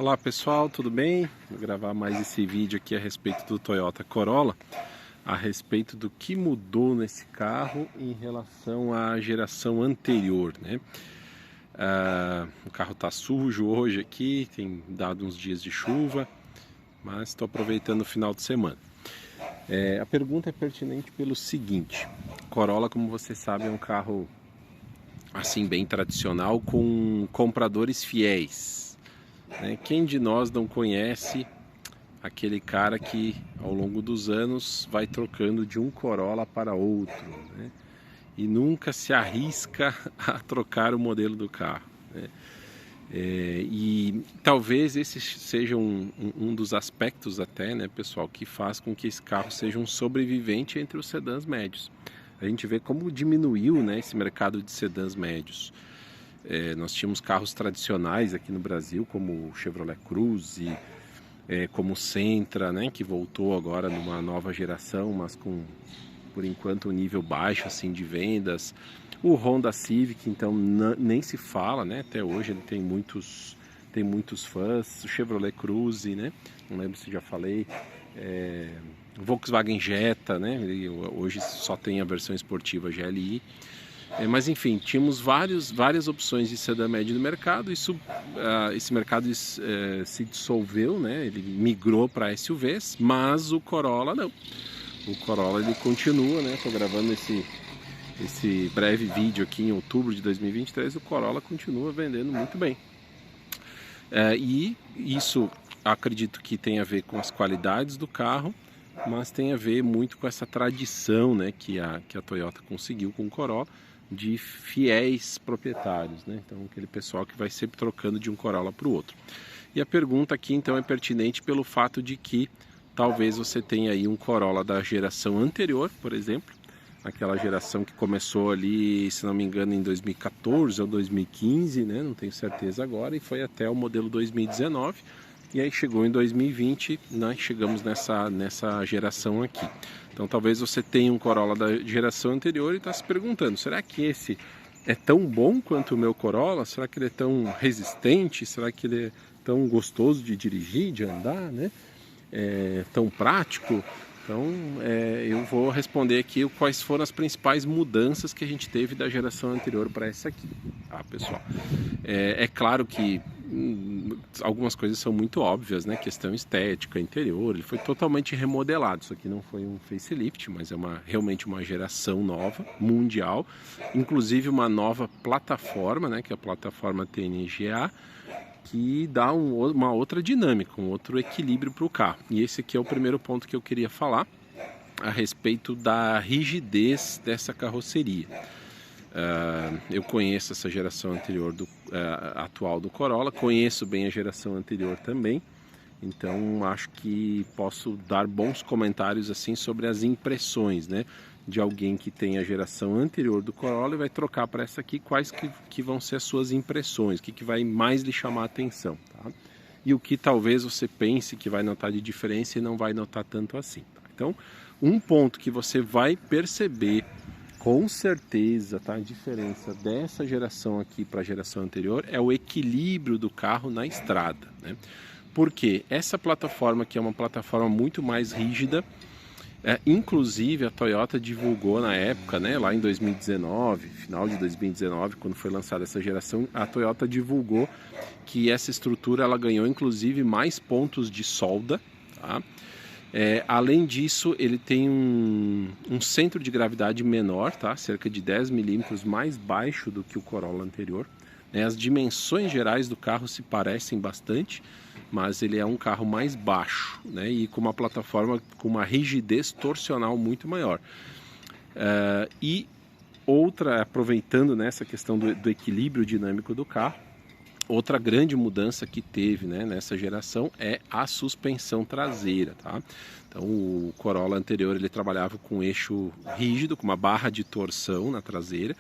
Olá pessoal, tudo bem? Vou gravar mais esse vídeo aqui a respeito do Toyota Corolla, a respeito do que mudou nesse carro em relação à geração anterior, né? O carro tá sujo hoje aqui, tem dado uns dias de chuva, mas estou aproveitando o final de semana. A pergunta é pertinente pelo seguinte: Corolla, como você sabe, é um carro assim bem tradicional, com compradores fiéis. Quem de nós não conhece aquele cara que ao longo dos anos vai trocando de um Corolla para outro, né? E nunca se arrisca a trocar o modelo do carro, né? E talvez esse seja um dos aspectos até, né, pessoal, que faz com que esse carro seja um sobrevivente entre os sedãs médios. A gente vê como diminuiu, né, esse mercado de sedãs médios. Nós tínhamos carros tradicionais aqui no Brasil, como o Chevrolet Cruze, como o Sentra, né, que voltou agora numa nova geração, mas com, por enquanto, um nível baixo assim, de vendas. O Honda Civic, então, nem se fala, né, até hoje ele tem muitos fãs. O Chevrolet Cruze, né, não lembro se já falei. O Volkswagen Jetta, né, hoje só tem a versão esportiva GLI. Mas enfim, tínhamos várias opções de sedã médio no mercado. Esse mercado se dissolveu, né? Ele migrou para SUVs, mas o Corolla não. O Corolla ele continua, né? Estou gravando esse breve vídeo aqui em outubro de 2023. O Corolla continua vendendo muito bem. E isso acredito que tem a ver com as qualidades do carro, mas tem a ver muito com essa tradição, né, que a Toyota conseguiu com o Corolla, de fiéis proprietários, né? Então aquele pessoal que vai sempre trocando de um Corolla para o outro. E a pergunta aqui então é pertinente pelo fato de que talvez você tenha aí um Corolla da geração anterior, por exemplo, aquela geração que começou ali, se não me engano, em 2014 ou 2015, né? Não tenho certeza agora, e foi até o modelo 2019. E aí chegou em 2020, nós chegamos nessa geração aqui. Então talvez você tenha um Corolla da geração anterior e está se perguntando: será que esse é tão bom quanto o meu Corolla? Será que ele é tão resistente? Será que ele é tão gostoso de dirigir, de andar, né? Tão prático? Então eu vou responder aqui quais foram as principais mudanças que a gente teve da geração anterior para essa aqui, tá, pessoal? É claro que algumas coisas são muito óbvias, né? Questão estética, interior, ele foi totalmente remodelado. Isso aqui não foi um facelift, mas é realmente uma geração nova, mundial, inclusive uma nova plataforma, né? Que é a plataforma TNGA, que dá uma outra dinâmica, um outro equilíbrio para o carro. E esse aqui é o primeiro ponto que eu queria falar a respeito da rigidez dessa carroceria. Eu conheço essa geração anterior atual do Corolla, conheço bem a geração anterior também, então acho que posso dar bons comentários assim sobre as impressões, né, de alguém que tem a geração anterior do Corolla e vai trocar para essa aqui. Quais que vão ser as suas impressões, o que vai mais lhe chamar a atenção, tá? E o que talvez você pense que vai notar de diferença e não vai notar tanto assim, tá? Então, um ponto que você vai perceber com certeza, tá, a diferença dessa geração aqui para a geração anterior é o equilíbrio do carro na estrada, né? Porque essa plataforma aqui é uma plataforma muito mais rígida. Inclusive a Toyota divulgou na época, né, lá em 2019, final de 2019, quando foi lançada essa geração, a Toyota divulgou que essa estrutura ela ganhou inclusive mais pontos de solda, tá? Além disso, ele tem um centro de gravidade menor, tá? Cerca de 10 milímetros mais baixo do que o Corolla anterior. As dimensões gerais do carro se parecem bastante, mas ele é um carro mais baixo, né? E com uma plataforma com uma rigidez torsional muito maior. E outra, aproveitando nessa questão do equilíbrio dinâmico do carro, outra grande mudança que teve, né, nessa geração é a suspensão traseira, tá? Então o Corolla anterior ele trabalhava com eixo rígido, com uma barra de torção na traseira,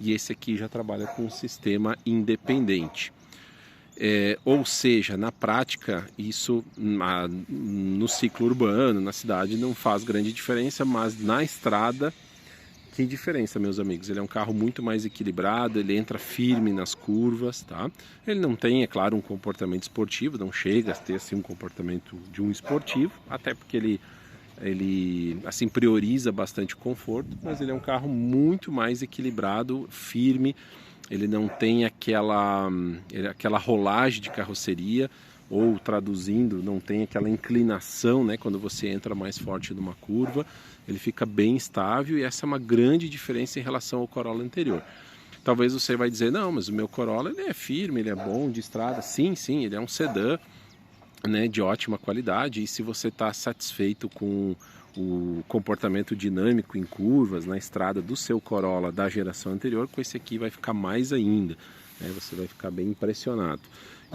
e esse aqui já trabalha com um sistema independente. Ou seja, na prática, isso no ciclo urbano, na cidade, não faz grande diferença, mas na estrada, Que diferença, meus amigos, ele é um carro muito mais equilibrado, ele entra firme nas curvas, tá? Ele não tem, é claro, um comportamento esportivo, não chega a ter assim um comportamento de um esportivo, até porque ele assim prioriza bastante o conforto, mas ele é um carro muito mais equilibrado, firme, ele não tem aquela rolagem de carroceria, ou traduzindo, não tem aquela inclinação, né, quando você entra mais forte numa curva, ele fica bem estável e essa é uma grande diferença em relação ao Corolla anterior. Talvez você vai dizer, não, mas o meu Corolla ele é firme, ele é bom de estrada. Sim, ele é um sedã, né, de ótima qualidade, e se você está satisfeito com o comportamento dinâmico em curvas na estrada do seu Corolla da geração anterior, com esse aqui vai ficar mais ainda, né, você vai ficar bem impressionado.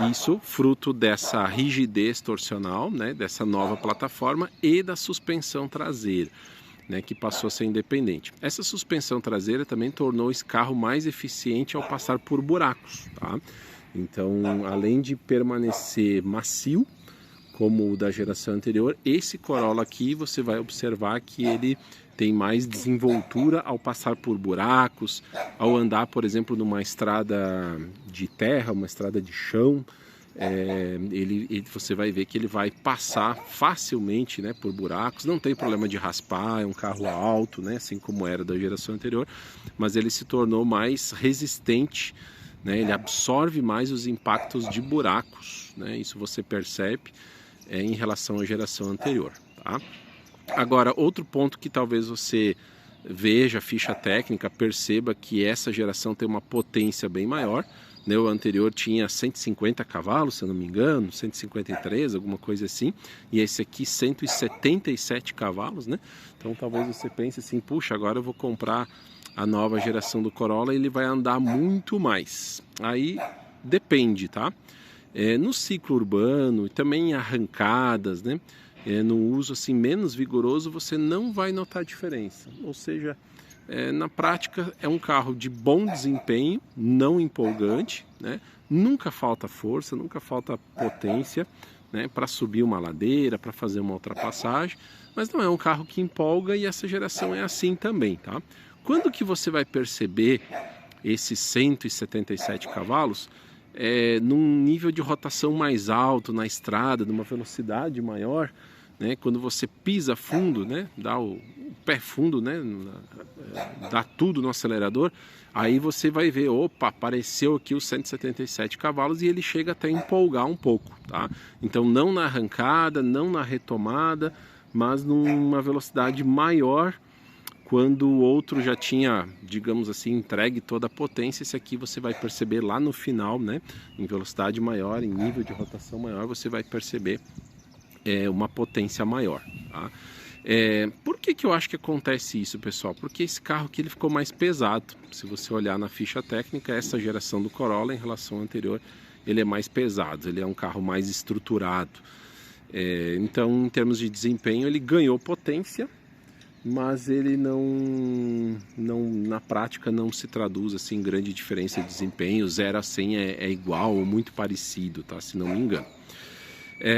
Isso fruto dessa rigidez torsional, né, dessa nova plataforma e da suspensão traseira, né, que passou a ser independente. Essa suspensão traseira também tornou esse carro mais eficiente ao passar por buracos, tá? Então, além de permanecer macio, como o da geração anterior, esse Corolla aqui você vai observar que ele tem mais desenvoltura ao passar por buracos, ao andar, por exemplo, numa estrada de terra, uma estrada de chão, você vai ver que ele vai passar facilmente, né, por buracos, não tem problema de raspar, é um carro alto, né, assim como era da geração anterior, mas ele se tornou mais resistente, né, ele absorve mais os impactos de buracos, né, isso você percebe em relação à geração anterior, tá? Agora, outro ponto que talvez você veja a ficha técnica, perceba que essa geração tem uma potência bem maior, né? O anterior tinha 150 cavalos, se eu não me engano, 153, alguma coisa assim, e esse aqui 177 cavalos, né? Então talvez você pense assim, puxa, agora eu vou comprar a nova geração do Corolla e ele vai andar muito mais. Aí depende, tá? No ciclo urbano e também em arrancadas, né? No uso assim menos vigoroso, você não vai notar diferença. Ou seja, na prática é um carro de bom desempenho, não empolgante, né? Nunca falta força, nunca falta potência, né? Para subir uma ladeira, para fazer uma ultrapassagem, mas não é um carro que empolga e essa geração é assim também, tá? Quando que você vai perceber esses 177 cavalos? Num nível de rotação mais alto na estrada, numa velocidade maior, né? Quando você pisa fundo, né? Dá o pé fundo, né? Dá tudo no acelerador, aí você vai ver, opa, apareceu aqui os 177 cavalos e ele chega até a empolgar um pouco, tá? Então não na arrancada, não na retomada, mas numa velocidade maior, quando o outro já tinha, digamos assim, entregue toda a potência. Esse aqui você vai perceber lá no final, né? Em velocidade maior, em nível de rotação maior, você vai perceber uma potência maior, tá? Por que eu acho que acontece isso, pessoal? Porque esse carro aqui ele ficou mais pesado. Se você olhar na ficha técnica, essa geração do Corolla em relação ao anterior, ele é mais pesado, ele é um carro mais estruturado. Então, em termos de desempenho, ele ganhou potência, mas ele não na prática não se traduz assim em grande diferença de desempenho. 0 a 100 é igual ou muito parecido, tá? Se não me engano.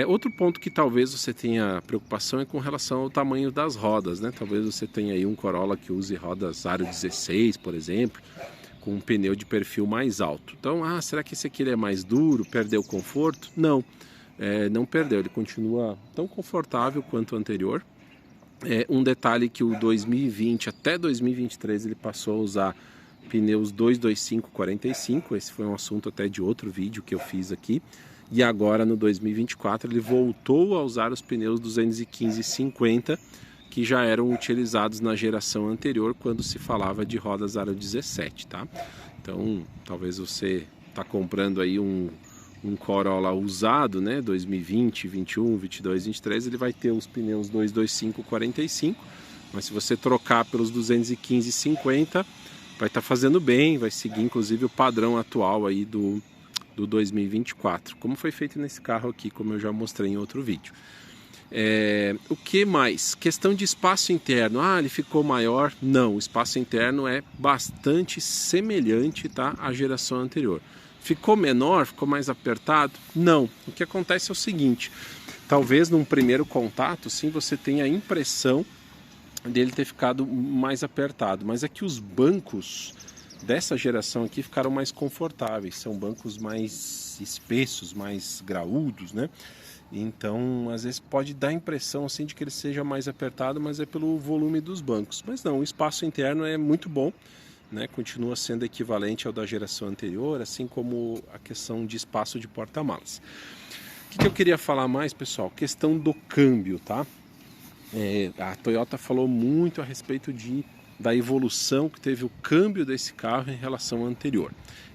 Outro ponto que talvez você tenha preocupação é com relação ao tamanho das rodas, né? Talvez você tenha aí um Corolla que use rodas aro 16, por exemplo, com um pneu de perfil mais alto. Então, será que esse aqui ele é mais duro, perdeu o conforto? Não, não perdeu, ele continua tão confortável quanto o anterior. Um detalhe que o 2020 até 2023 ele passou a usar pneus 225/45, esse foi um assunto até de outro vídeo que eu fiz aqui, e agora no 2024 ele voltou a usar os pneus 215/50, que já eram utilizados na geração anterior quando se falava de rodas aro 17, tá? Então talvez você está comprando aí um Corolla usado, né, 2020, 21, 22, 23, ele vai ter os pneus 225/45, mas se você trocar pelos 215/50, vai estar fazendo bem, vai seguir inclusive o padrão atual aí do 2024, como foi feito nesse carro aqui, como eu já mostrei em outro vídeo. O que mais? Questão de espaço interno. Ele ficou maior? Não, o espaço interno é bastante semelhante, tá, à geração anterior. Ficou menor? Ficou mais apertado? Não. O que acontece é o seguinte, talvez num primeiro contato, sim, você tenha a impressão dele ter ficado mais apertado, mas é que os bancos dessa geração aqui ficaram mais confortáveis, são bancos mais espessos, mais graúdos, né? Então, às vezes pode dar a impressão assim de que ele seja mais apertado, mas é pelo volume dos bancos. Mas não, o espaço interno é muito bom, né? Continua sendo equivalente ao da geração anterior, assim como a questão de espaço de porta-malas. O que eu queria falar mais, pessoal? Questão do câmbio, tá? A Toyota falou muito a respeito da evolução que teve o câmbio desse carro em relação ao anterior.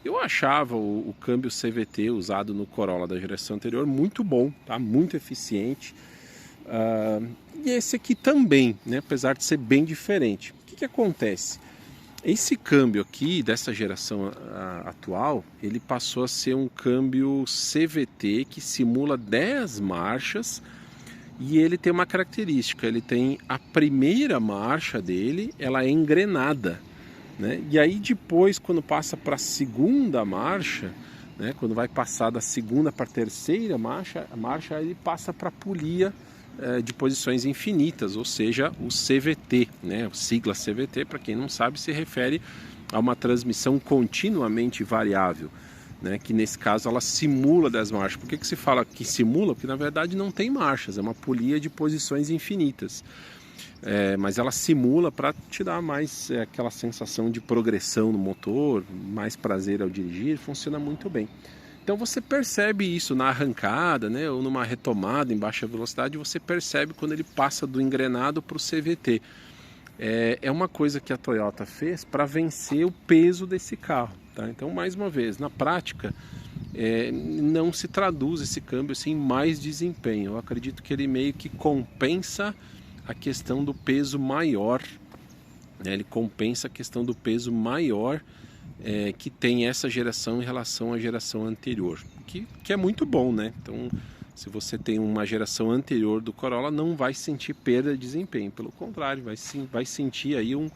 Eu achava o câmbio CVT usado no Corolla da geração anterior muito bom, tá? Muito eficiente. E esse aqui também, né? Apesar de ser bem diferente. O que acontece? Esse câmbio aqui dessa geração atual, ele passou a ser um câmbio CVT que simula 10 marchas. E ele tem uma característica, ele tem a primeira marcha dele, ela é engrenada, né? E aí depois, quando passa para a segunda marcha, né? Quando vai passar da segunda para a terceira marcha, ele passa para a polia de posições infinitas, ou seja, o CVT, né? A sigla CVT, para quem não sabe, se refere a uma transmissão continuamente variável, né, que nesse caso ela simula 10 marchas. Por que se fala que simula? Porque na verdade não tem marchas, é uma polia de posições infinitas. Mas ela simula para te dar mais aquela sensação de progressão no motor, mais prazer ao dirigir, funciona muito bem. Então você percebe isso na arrancada, né, ou numa retomada em baixa velocidade, você percebe quando ele passa do engrenado para o CVT. É uma coisa que a Toyota fez para vencer o peso desse carro. Tá? Então, mais uma vez, na prática, não se traduz esse câmbio assim, em mais desempenho. Eu acredito que ele meio que compensa a questão do peso maior, né? Ele compensa a questão do peso maior que tem essa geração em relação à geração anterior, que é muito bom, né? Então, se você tem uma geração anterior do Corolla, não vai sentir perda de desempenho, pelo contrário, vai sentir aí um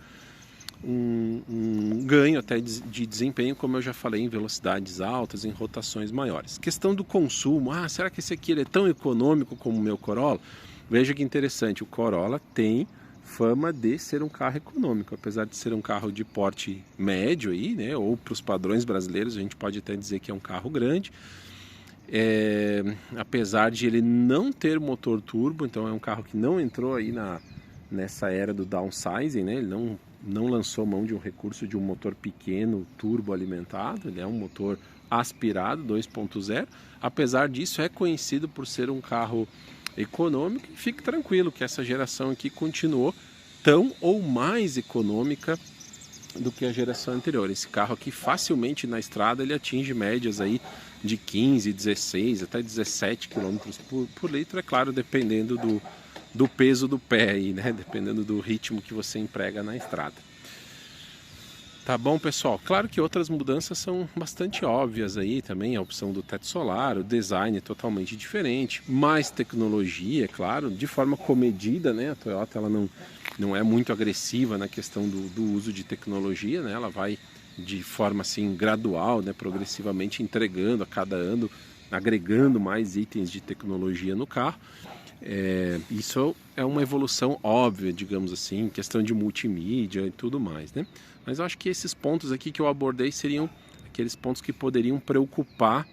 ganho até de desempenho, como eu já falei, em velocidades altas, em rotações maiores. Questão do consumo, será que esse aqui ele é tão econômico como o meu Corolla? Veja que interessante, o Corolla tem fama de ser um carro econômico, apesar de ser um carro de porte médio aí, né, ou para os padrões brasileiros a gente pode até dizer que é um carro grande. Apesar de ele não ter motor turbo, então é um carro que não entrou aí nessa era do downsizing, né? Ele não lançou mão de um recurso de um motor pequeno turbo alimentado, ele é um motor aspirado 2.0. Apesar disso, é conhecido por ser um carro econômico, e fique tranquilo que essa geração aqui continuou tão ou mais econômica do que a geração anterior. Esse carro aqui facilmente na estrada ele atinge médias aí de 15, 16 até 17 km por litro, é claro, dependendo do peso do pé aí, né? Dependendo do ritmo que você emprega na estrada. Tá bom, pessoal? Claro que outras mudanças são bastante óbvias aí também, a opção do teto solar, o design é totalmente diferente, mais tecnologia, é claro, de forma comedida, né? A Toyota ela não é muito agressiva na questão do uso de tecnologia, né? Ela vai de forma assim gradual, né? Progressivamente entregando a cada ano, agregando mais itens de tecnologia no carro. Isso é uma evolução óbvia, digamos assim, questão de multimídia e tudo mais, né? Mas eu acho que esses pontos aqui que eu abordei seriam aqueles pontos que poderiam preocupar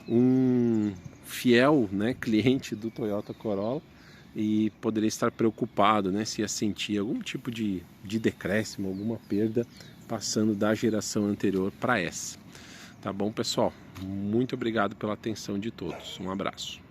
um fiel, né, cliente do Toyota Corolla e poderia estar preocupado, né, se ia sentir algum tipo de decréscimo, alguma perda passando da geração anterior para essa. Tá bom, pessoal? Muito obrigado pela atenção de todos. Um abraço.